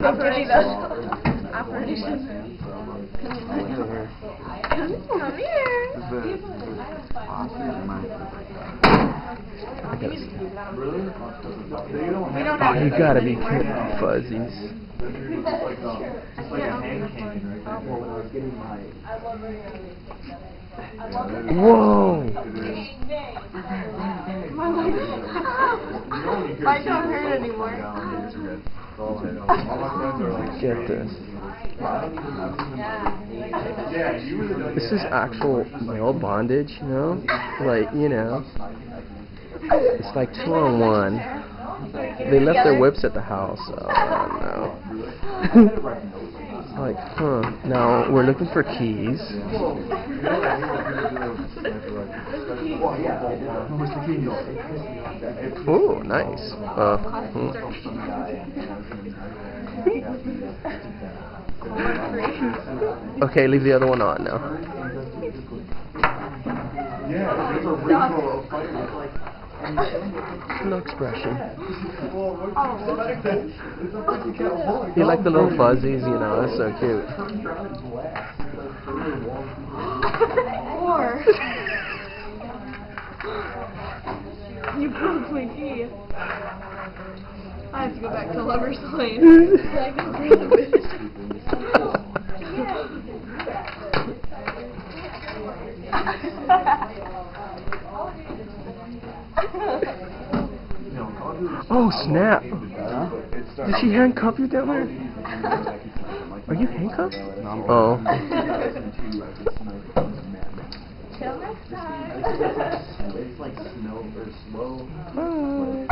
Affirmation. Come here. Oh, you gotta be kidding me, fuzzies. Whoa! Mine don't hurt anymore. Get this. This is actual male bondage, you know? Like, you know. It's like 2-on-1. They left their whips at the house, so I don't know. Like, huh. Now, we're looking for keys. Ooh, nice. Okay, leave the other one on now. No expression. You like the little fuzzies, you know, that's so cute. Or you broke my key. I have to go back to Lover's Lane. Oh, snap. Did she handcuff you down there? Are you handcuffed? Oh. Till next time. Bye.